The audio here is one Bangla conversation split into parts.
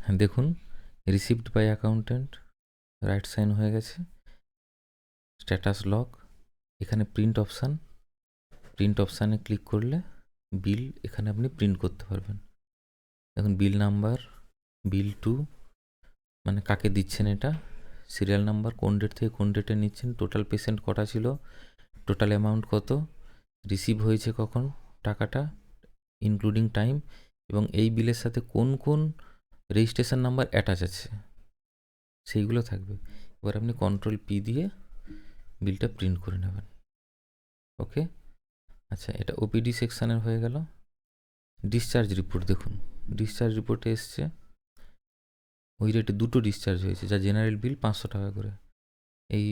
হ্যাঁ দেখুন, received by accountant right sign হয়ে গেছে। স্ট্যাটাস লগ, এখানে প্রিন্ট অপশানে ক্লিক করলে বিল এখানে আপনি প্রিন্ট করতে পারবেন। দেখুন বিল নাম্বার, বিল টু, মানে কাকে দিচ্ছেন এটা, সিরিয়াল নাম্বার, কোন ডেট থেকে কোন ডেটে নিচ্ছেন, টোটাল পেশেন্ট কটা ছিল, টোটাল অ্যামাউন্ট কত, রিসিভ হয়েছে কখন টাকাটা ইনক্লুডিং টাইম, এবং এই বিলের সাথে কোন কোন রেজিস্ট্রেশন নাম্বার অ্যাটাচ আছে সেইগুলো থাকবে। এবার আপনি কন্ট্রোল পি দিয়ে বিলটা প্রিন্ট করে নেবেন। ওকে, আচ্ছা এটা ওপিডি সেকশানের হয়ে গেল। ডিসচার্জ রিপোর্ট দেখুন, ডিসচার্জ রিপোর্টে এসছে ওই রেটে দুটো ডিসচার্জ হয়েছে, যা জেনারেল বিল 500 টাকা করে। এই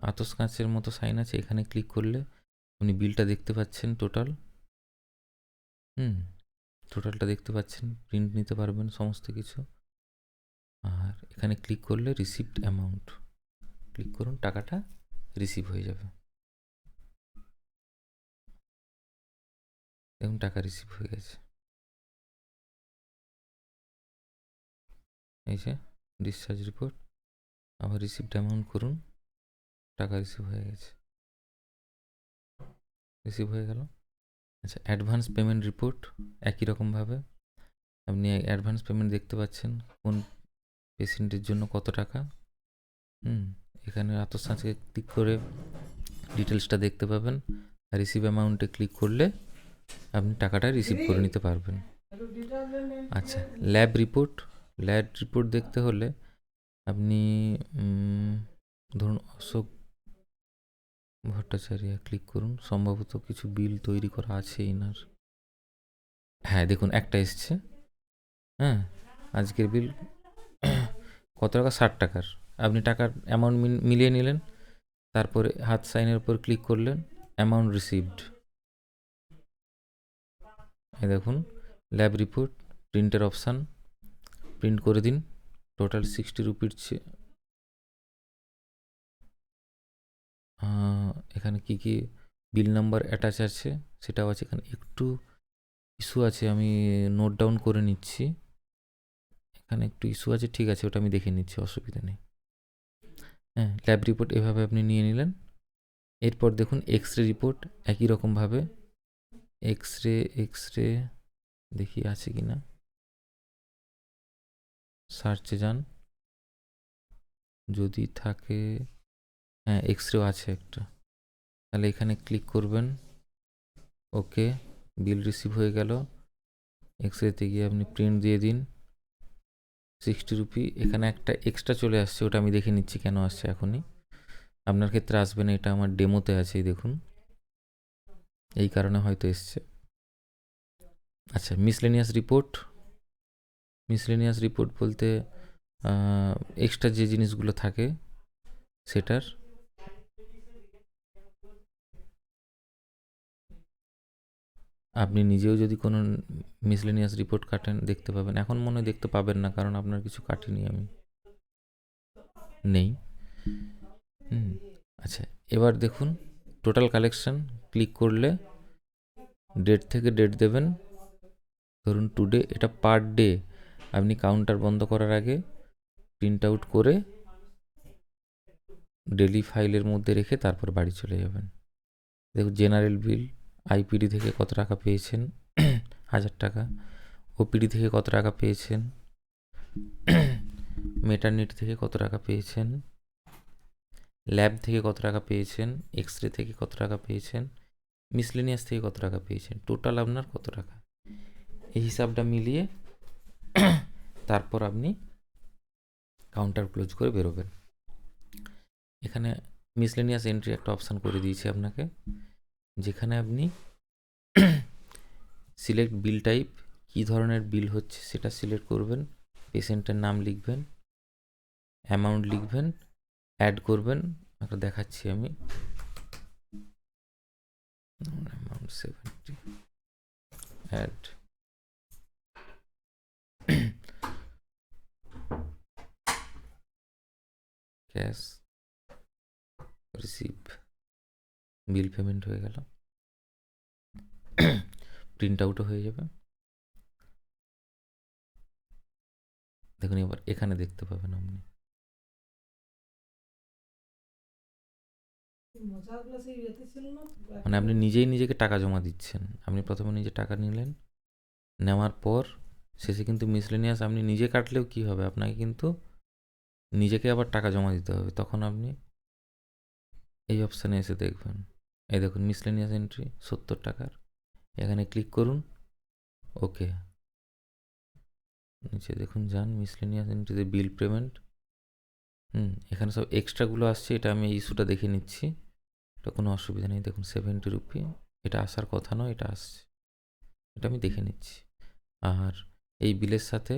আতস কাঁচের মতো সাইন আছে, এখানে ক্লিক করলে আপনি বিলটা দেখতে পাচ্ছেন টোটাল। টোটালটা দেখতে পাচ্ছেন, প্রিন্ট নিতে পারবেন সমস্ত কিছু। আর এখানে ক্লিক করলে রিসিপ্ট অ্যামাউন্ট ক্লিক করুন, টাকাটা রিসিভ হয়ে যাবে। দেখুন টাকা রিসিভ হয়ে গেছে, এই যে ডিসচার্জ রিপোর্ট। আবার রিসিপ্ট অ্যামাউন্ট করুন, টাকা রিসিভ হয়ে গেছে, রিসিভ হয়ে গেল। আচ্ছা অ্যাডভান্স পেমেন্ট রিপোর্ট একই রকমভাবে আপনি অ্যাডভান্স পেমেন্ট দেখতে পাচ্ছেন, কোন পেশেন্টের জন্য কত টাকা। এখানে আতসকাঁচে ক্লিক করে ডিটেলসটা দেখতে পাবেন। রিসিভ অ্যামাউন্টে ক্লিক করলে আপনি টাকাটা রিসিভ করে নিতে পারবেন। আচ্ছা ল্যাব রিপোর্ট দেখতে হলে আপনি ধরুন অশোক ভট্টাচার্য ক্লিক করুন, সম্ভবত কিছু বিল তৈরি করা আছে ইনার। হ্যাঁ দেখুন একটা এসছে, হ্যাঁ আজকের বিল কত টাকা, 60 টাকার। আপনি টাকার অ্যামাউন্ট মিলিয়ে নিলেন, তারপরে হাত সাইনের উপর ক্লিক করলেন, অ্যামাউন্ট রিসিভড। এই দেখুন ল্যাব রিপোর্ট, প্রিন্টের অপশান, প্রিন্ট করে দিন। টোটাল 60 রুপির এখানে কি কি বিল নাম্বার অ্যাটাচ আছে সেটাও আছে। এখানে একটু ইস্যু আছে, আমি নোট ডাউন করে নিচ্ছি। এখানে একটু ইস্যু আছে, ঠিক আছে ওটা আমি দেখে নিচ্ছি, অসুবিধা নেই। হ্যাঁ ল্যাব রিপোর্ট এভাবে আপনি নিয়ে নিলেন। এরপর দেখুন এক্স রে রিপোর্ট একই রকমভাবে, এক্স রে দেখি আছে কি না, সার্চে যান, যদি থাকে, হ্যাঁ এক্স রেও আছে একটা, তাহলে এখানে ক্লিক করবেন। ওকে, বিল রিসিভ হয়ে গেল। এক্স রেতে গিয়ে আপনি প্রিন্ট দিয়ে দিন, 60 রুপি। এখানে একটা এক্সট্রা চলে আসছে, ওটা আমি দেখে নিচ্ছি কেন আসছে এখনই, আপনার ক্ষেত্রে আসবে না, এটা আমার ডেমোতে আছে দেখুন, এই কারণে হয়তো এসছে। আচ্ছা মিসলেনিয়াস রিপোর্ট বলতে এক্সট্রা যে জিনিসগুলো থাকে সেটার, আপনি নিজেও যদি কোনো মিসলেনিয়াস রিপোর্ট কাটেন দেখতে পাবেন। এখন মনে হয় দেখতে পাবেন না, কারণ আপনার কিছু কাটিনি আমি, নেই। আচ্ছা এবার দেখুন টোটাল কালেকশন, ক্লিক করলে ডেট থেকে ডেট দেবেন, ধরুন টুডে, এটা পার ডে আপনি কাউন্টার বন্ধ করার আগে প্রিন্ট আউট করে ডেলি ফাইলের মধ্যে রেখে তারপর বাড়ি চলে যাবেন। দেখুন জেনারেল বিল, আইপিডি থেকে কত টাকা পেয়েছেন, 1000 টাকা। ওপিডি থেকে কত টাকা পেয়েছেন, মেটারনিটি থেকে কত টাকা পেয়েছেন, ল্যাব থেকে কত টাকা পেয়েছেন, এক্স রে থেকে কত টাকা পেয়েছেন, মিসলেনিয়াস থেকে কত টাকা পেয়েছেন, টোটাল আপনার কত টাকা, এই হিসাবটা মিলিয়ে তারপর আপনি কাউন্টার ক্লোজ করে বেরোবেন। এখানে মিসলেনিয়াস এন্ট্রি একটা অপশান করে দিয়েছি আপনাকে, যেখানে আপনি সিলেক্ট বিল টাইপ, কী ধরনের বিল হচ্ছে সেটা সিলেক্ট করবেন, পেশেন্টের নাম লিখবেন, অ্যামাউন্ট লিখবেন, অ্যাড করবেন, একটা দেখাচ্ছি আমি, amount 70, add, cash receive, bill payment হয়ে গেল, প্রিন্ট আউটও হয়ে যাবে। দেখুন এবার এখানে দেখতে পাবেন আপনি। মানে আপনি নিজেই নিজেকে টাকা জমা দিচ্ছেন। আপনি প্রথমে নিজে টাকা নিলেন, নেওয়ার পর শেষে কিন্তু মিসলেনিয়াস আপনি নিজে কাটলেও কি হবে, আপনাকে কিন্তু নিজেকে আবার টাকা জমা দিতে হবে। তখন আপনি এই অপশানে এসে দেখবেন, এই দেখুন মিসলেনিয়াস এন্ট্রি 70 টাকার, এখানে ক্লিক করুন, ওকে। নিচে দেখুন যান মিসলেনিয়াস এন্ট্রিতে বিল পেমেন্ট, এখানে সব এক্সট্রাগুলো আসছে, এটা আমি এই ইস্যুটা দেখে নিচ্ছি, এটা কোনো অসুবিধা নেই। দেখুন 70 রুপি, এটা আসার কথা নয়, এটা আসছে, এটা আমি দেখে নিচ্ছি। আর এই বিলের সাথে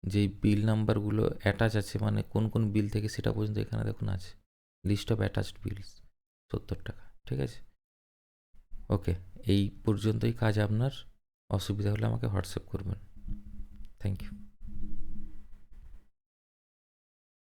যেই বিল নাম্বারগুলো অ্যাটাচ আছে, মানে কোন কোন বিল থেকে, সেটা পর্যন্ত এখানে দেখুন আছে, লিস্ট অফ অ্যাটাচড বিলস 70 টাকা। ঠিক আছে, ওকে, এই পর্যন্তই কাজ আপনার। অসুবিধা হলে আমাকে হোয়াটসঅ্যাপ করবেন। Thank you.